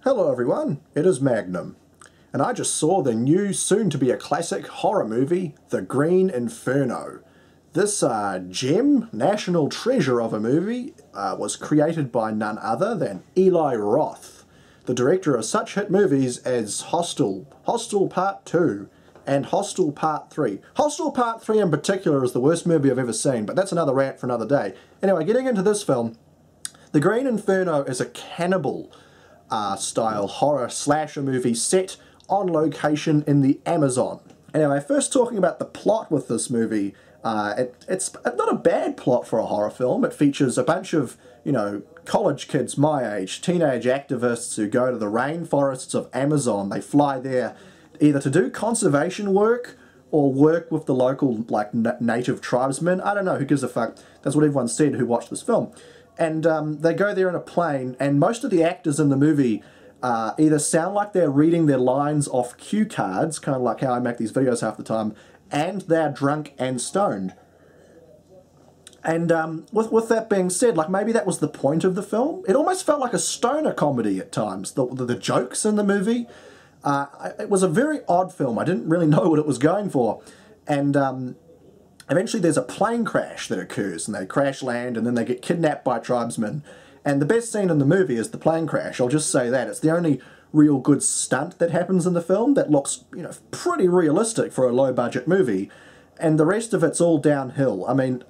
Hello everyone, it is Magnum, and I just saw the new soon-to-be-a-classic horror movie, The Green Inferno. This gem, national treasure of a movie, was created by none other than Eli Roth, the director of such hit movies as Hostel, Hostel Part 2, and Hostel Part 3. Hostel Part 3 in particular is the worst movie I've ever seen, but that's another rant for another day. Anyway, getting into this film, The Green Inferno is a cannibal style horror slasher movie set on location in the Amazon. Anyway, first talking about the plot with this movie, it's not a bad plot for a horror film. It features a bunch of, college kids my age, teenage activists who go to the rainforests of Amazon. They fly there either to do conservation work or work with the local, native tribesmen. I don't know, who gives a fuck? That's what everyone said who watched this film. And they go there in a plane, and most of the actors in the movie either sound like they're reading their lines off cue cards, kind of like how I make these videos half the time, and they're drunk and stoned. And with that being said, maybe that was the point of the film. It almost felt like a stoner comedy at times, the jokes in the movie. It was a very odd film. I didn't really know what it was going for. And eventually there's a plane crash that occurs, and they crash land, and then they get kidnapped by tribesmen. And the best scene in the movie is the plane crash. I'll just say that. It's the only real good stunt that happens in the film that looks, pretty realistic for a low-budget movie. And the rest of it's all downhill. I mean,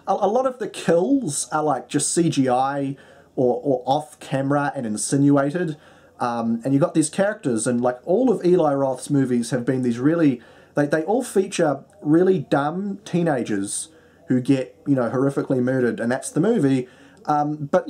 a lot of the kills are just CGI or off-camera and insinuated. And you've got these characters, and all of Eli Roth's movies have been these really... They all feature really dumb teenagers who get, horrifically murdered, and that's the movie. But,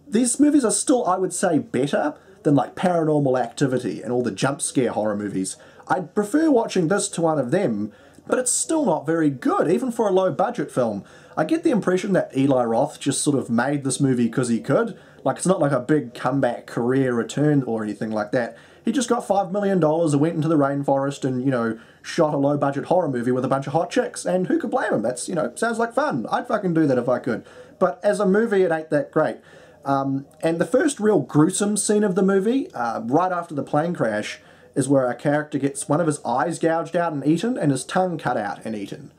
these movies are still, I would say, better than, Paranormal Activity and all the jump scare horror movies. I'd prefer watching this to one of them, but it's still not very good, even for a low-budget film. I get the impression that Eli Roth just sort of made this movie because he could. It's not like a big comeback career return or anything like that. He just got $5 million and went into the rainforest and, shot a low-budget horror movie with a bunch of hot chicks. And who could blame him? That's, sounds like fun. I'd fucking do that if I could. But as a movie, it ain't that great. And the first real gruesome scene of the movie, right after the plane crash, is where a character gets one of his eyes gouged out and eaten, and his tongue cut out and eaten.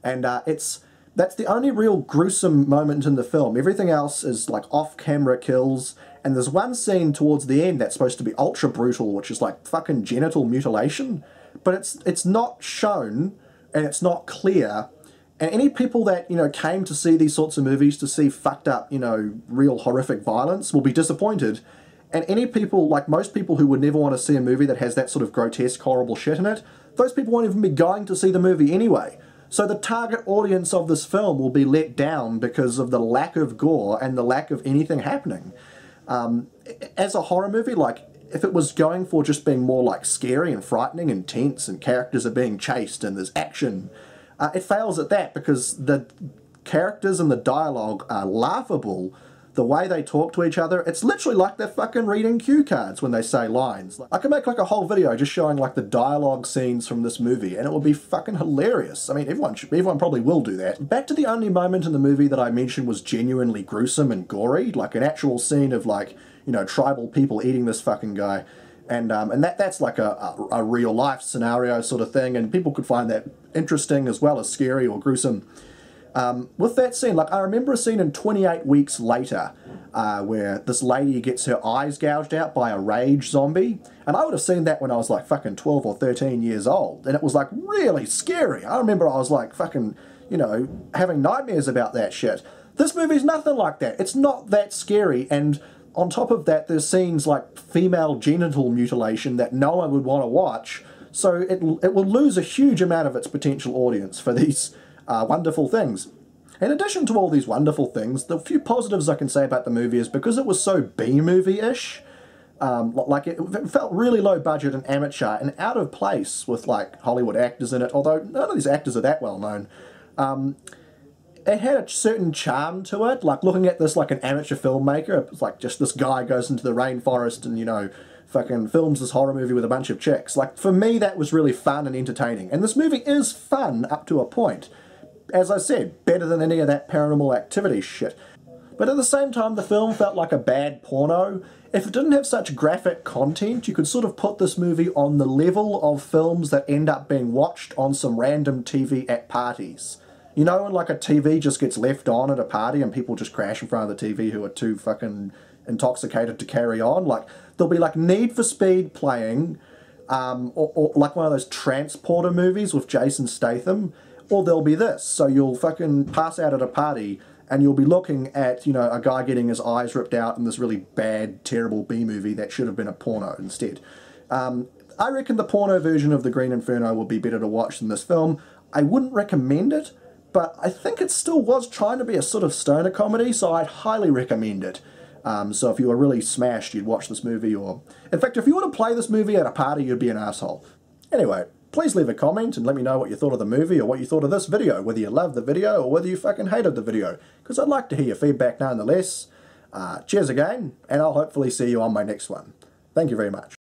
And that's the only real gruesome moment in the film. Everything else is off-camera kills, and there's one scene towards the end that's supposed to be ultra brutal, which is fucking genital mutilation, but it's not shown, and it's not clear. And any people that, came to see these sorts of movies to see fucked up, real horrific violence will be disappointed. And any people, most people who would never want to see a movie that has that sort of grotesque, horrible shit in it, those people won't even be going to see the movie anyway. So the target audience of this film will be let down because of the lack of gore and the lack of anything happening. As a horror movie, if it was going for just being more scary and frightening and tense and characters are being chased and there's action, it fails at that because the characters and the dialogue are laughable. The way they talk to each other, it's literally like they're fucking reading cue cards when they say lines. I could make a whole video just showing the dialogue scenes from this movie, and it would be fucking hilarious. I mean, everyone probably will do that. Back to the only moment in the movie that I mentioned was genuinely gruesome and gory, an actual scene of tribal people eating this fucking guy. And that's a real life scenario sort of thing, and people could find that interesting as well as scary or gruesome. With that scene, I remember a scene in 28 Weeks Later where this lady gets her eyes gouged out by a rage zombie, and I would have seen that when I was fucking 12 or 13 years old, and it was really scary. I remember I was fucking, having nightmares about that shit. This movie's nothing like that. It's not that scary, and on top of that, there's scenes like female genital mutilation that no one would want to watch, so it will lose a huge amount of its potential audience for these wonderful things. In addition to all these wonderful things, the few positives I can say about the movie is because it was so B-movie-ish, it felt really low budget and amateur and out of place with Hollywood actors in it, although none of these actors are that well known. It had a certain charm to it, looking at this an amateur filmmaker. It was just this guy goes into the rainforest and, fucking films this horror movie with a bunch of chicks. For me, that was really fun and entertaining. And this movie is fun up to a point. As I said, better than any of that Paranormal Activity shit. But at the same time, the film felt like a bad porno, if it didn't have such graphic content, you could sort of put this movie on the level of films that end up being watched on some random TV at parties. You know, when like a TV just gets left on at a party and people just crash in front of the TV who are too fucking intoxicated to carry on? Like, there'll be like Need for Speed playing, or like one of those transporter movies with Jason Statham, or there'll be this. So you'll fucking pass out at a party and you'll be looking at, you know, a guy getting his eyes ripped out in this really bad, terrible B-movie that should have been a porno instead. I reckon the porno version of the Green Inferno would be better to watch than this film. I wouldn't recommend it, but I think it still was trying to be a sort of stoner comedy, so I'd highly recommend it. So if you were really smashed, you'd watch this movie, or... In fact, if you were to play this movie at a party, you'd be an asshole. Anyway, please leave a comment and let me know what you thought of the movie or what you thought of this video, whether you loved the video or whether you fucking hated the video, because I'd like to hear your feedback nonetheless. Cheers again, and I'll hopefully see you on my next one. Thank you very much.